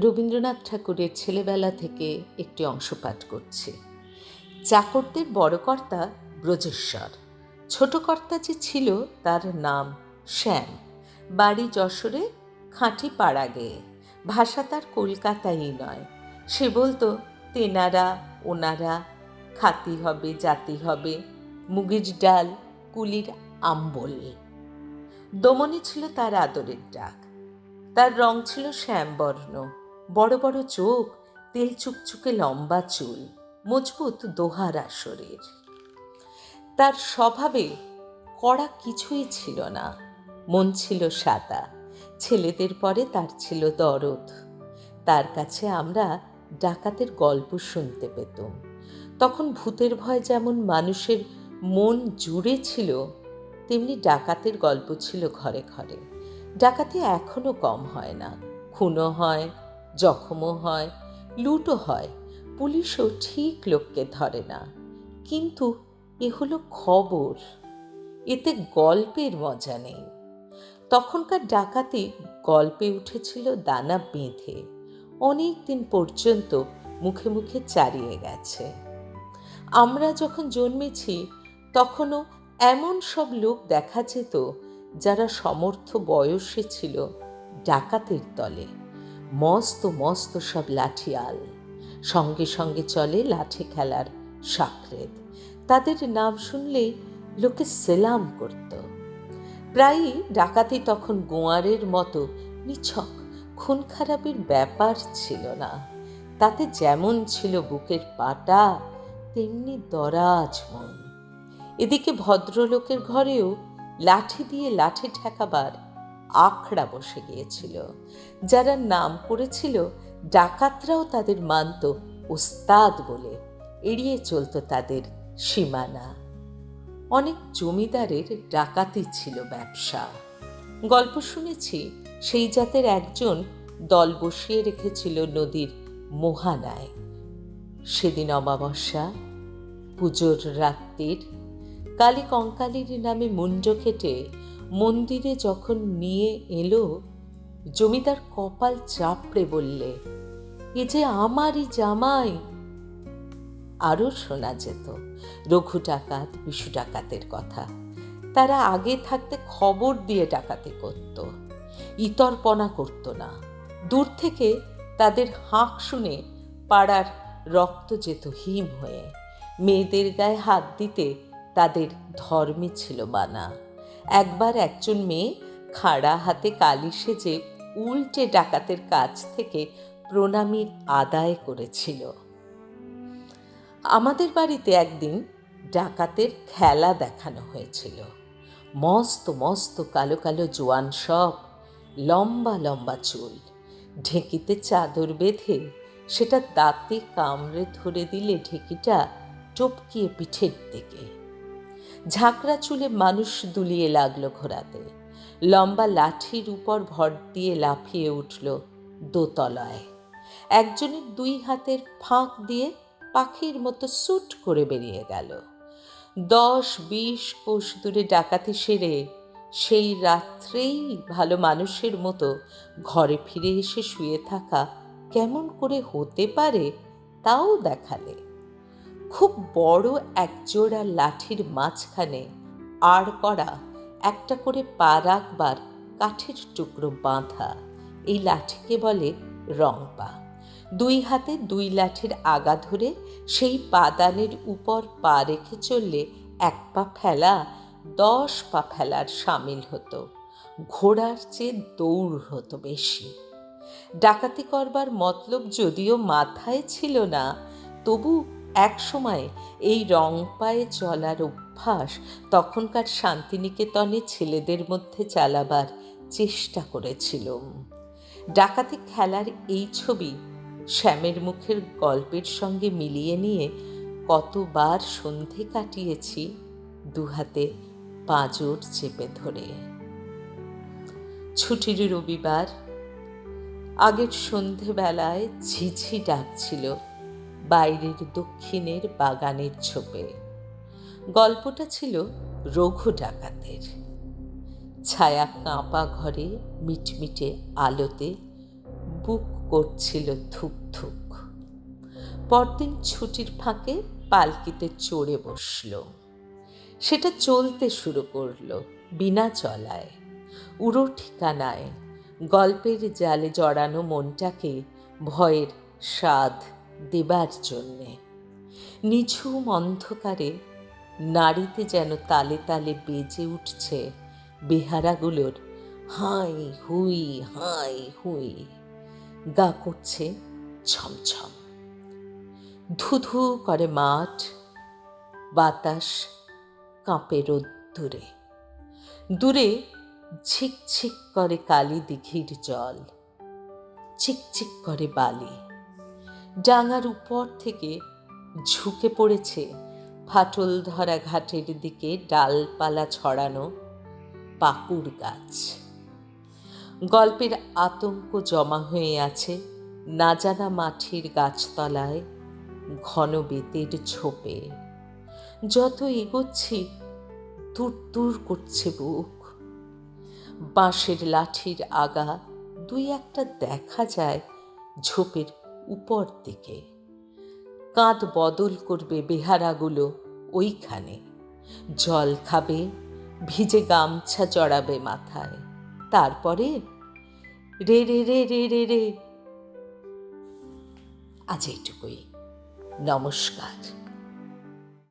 রবীন্দ্রনাথ ঠাকুরের ছেলেবেলা থেকে একটি অংশ পাঠ করছি। চাকরদের বড় কর্তা ব্রজেশ্বর, ছোট কর্তা যে ছিল তার নাম শ্যাম। বাড়ি যশোরে, খাঁটি পাড়া গেয়ে। ভাষা তার কলকাতাই নয়। সে বলতো তেনারা, ওনারা, খাতি হবে, জাতি হবে, মুগের ডাল, কুলির আম্বল। দমনী ছিল তার আদরের ডাক। তার রং ছিল শ্যামবর্ণ, বড় বড় চোখ, তেল চুকচুকে লম্বা চুল, মজবুত দোহারা শরীর। তার স্বভাবে কড়া কিছুই ছিল না, মন ছিল সাদা। ছেলেদের পরে তার ছিল দরদ। তার কাছে আমরা ডাকাতের গল্প শুনতে পেতাম। তখন ভূতের ভয় যেমন মানুষের মন জুড়ে ছিল, তেমনি ডাকাতের গল্প ছিল ঘরে ঘরে। ডাকাতি এখনো কম হয় না। খুনও হয়, জখমও হয়, লুটও হয়। পুলিশও ঠিক লোককে ধরে না। কিন্তু এ হলো খবর, এতে গল্পের মজা নেই। তখনকার ডাকাতি গল্পে উঠেছিল দানা বেঁধে, অনেক দিন পর্যন্ত মুখে মুখে চারিয়ে গেছে। আমরা যখন জন্মেছি তখনও এমন সব লোক দেখা যেত যারা সমর্থ বয়সে ছিল ডাকাতের দলে। মস্ত মস্ত সব লাঠিয়াল, সঙ্গে সঙ্গে চলে লাঠি খেলার সাকরেদ। তাদের নাম শুনলেই লোকে সেলাম করত। প্রায়ই ডাকাতি তখন গোয়ারের মতো নিছক খুন খারাপের ব্যাপার ছিল না। তাতে যেমন ছিল বুকের পাটা, তেমনি দরাজ মন। এদিকে ভদ্রলোকের ঘরেও লাঠি দিয়ে লাঠি ঠেকাবার আখড়া বসে গিয়েছিল। যারা নাম করেছিল ডাকাতরাও তাদের মানত ওস্তাদ বলে, এড়িয়ে চলত তাদের সীমানা। অনেক জমিদারের ডাকাতি ছিল ব্যবসা। গল্প শুনেছি সেই জাতের একজন দল বসিয়ে রেখেছিল নদীর মোহানায়। সেদিন অমাবস্যা, পুজোর রাত্রির। কালী কঙ্কালীর নামে মুন্ড কেটে মন্দিরে যখন নিয়ে এলো, জমিদার কপাল চাপড়ে বললে, এ যে আমারই জামাই। আরও শোনা যেত রঘু ডাকাত, বিশু ডাকাতের কথা। তারা আগে থাকতে খবর দিয়ে ডাকাতি করত, ইতরপনা করত না। দূর থেকে তাদের হাঁক শুনে পাড়ার রক্ত যেত হিম হয়ে। মেয়েদের গায়ে হাত দিতে তাদের ধর্মে ছিল মানা। একবার একজন মেয়ে খাড়া হাতে কালি সেজে উল্টে ডাকাতের কাছ থেকে প্রণামীর আদায় করেছিল। আমাদের বাড়িতে একদিন ডাকাতের খেলা দেখানো হয়েছিল। মস্ত মস্ত কালো কালো জোয়ান সব, লম্বা লম্বা চুল, ঢেঁকিতে চাদর বেঁধে সেটা দাঁতে কামড়ে ধরে দিলে ঢেঁকিটা টপকিয়ে পিঠের দিকে। ঝাঁকড়া চুলে মানুষ দুলিয়ে লাগলো ঘোরাতে। লম্বা লাঠির উপর ভর দিয়ে লাফিয়ে উঠল দোতলায়। একজনের দুই হাতের ফাঁক দিয়ে পাখির মতো সুট করে বেরিয়ে গেল। 10-20 কোষ দূরে ডাকাতি সেরে সেই রাত্রেই ভালো মানুষের মতো ঘরে ফিরে এসে শুয়ে থাকা কেমন করে হতে পারে তাও দেখালে। খুব বড় একজোড়া লাঠির মাঝখানে আড় করা একটা করে পা রাখবার কাঠের টুকরো বাঁধা। এই লাঠিকে বলে রংপা। দুই হাতে দুই লাঠির আগা ধরে সেই পাদানের উপর পা রেখে চললে 1 পা ফেলা 10 পা ফেলার সামিল হতো। ঘোড়ার চেয়ে দৌড় হতো বেশি। ডাকাতি করবার মতলব যদিও মাথায় ছিল না, তবু এক সময় এই রং পায়ে চলার অভ্যাস তখনকার শান্তিনিকেতনে ছেলেদের মধ্যে চালাবার চেষ্টা করেছিলাম। ডাকাতি খেলার এই ছবি শ্যামের মুখের গল্পের সঙ্গে মিলিয়ে নিয়ে কতবার সন্ধে কাটিয়েছি দুহাতে পাঁজর চেপে ধরে। ছুটির রবিবার, আগের সন্ধেবেলায় ঝিঝি ডাকছিল বাইরের দক্ষিণের বাগানের ছোপে। গল্পটা ছিল রঘু ডাকাতের। ছায়া কাঁপা ঘরে মিটমিটে আলোতে বুক করছিল থুক থুক। পরদিন ছুটির ফাঁকে পালকিতে চড়ে বসল। সেটা চলতে শুরু করলো বিনা চলায়, উড়ো ঠিকানায়, গল্পের জালে জড়ানো মনটাকে ভয়ের স্বাদ দেবার জন্যে। নিঝুম অন্ধকারে নাড়িতে যেন তালে তালে বেজে উঠছে বেহারাগুলোর হাই হুই হাই হুই। গা করছে ছমছম। ধুধু করে মাঠ, বাতাস কাঁপে রোদ্দুরে। দূরে ঝিকঝিক করে কালী দিঘির জল, চিকচিক করে বালি। ডাঙার উপর থেকে ঝুঁকে পড়েছে ফাটল ধরা ঘাটের দিকে ডালপালা ছড়ানো পাকুড় গাছ। গল্পের আতঙ্ক জমা হয়ে আছে না জানা মাটির গাছতলায়, ঘন বেতের ঝোপে। যত এগোচ্ছি দূর দূর করছে বুক। বাঁশের লাঠির আগা দুই একটা দেখা যায় ঝোপের উপর দিকে। কাঁধ বদল করবে বেহারাগুলো ওইখানে, জল খাবে, ভিজে গামছা জড়াবে মাথায়। তারপরে রে রে রে রে রে রে। আজ এইটুকুই। নমস্কার।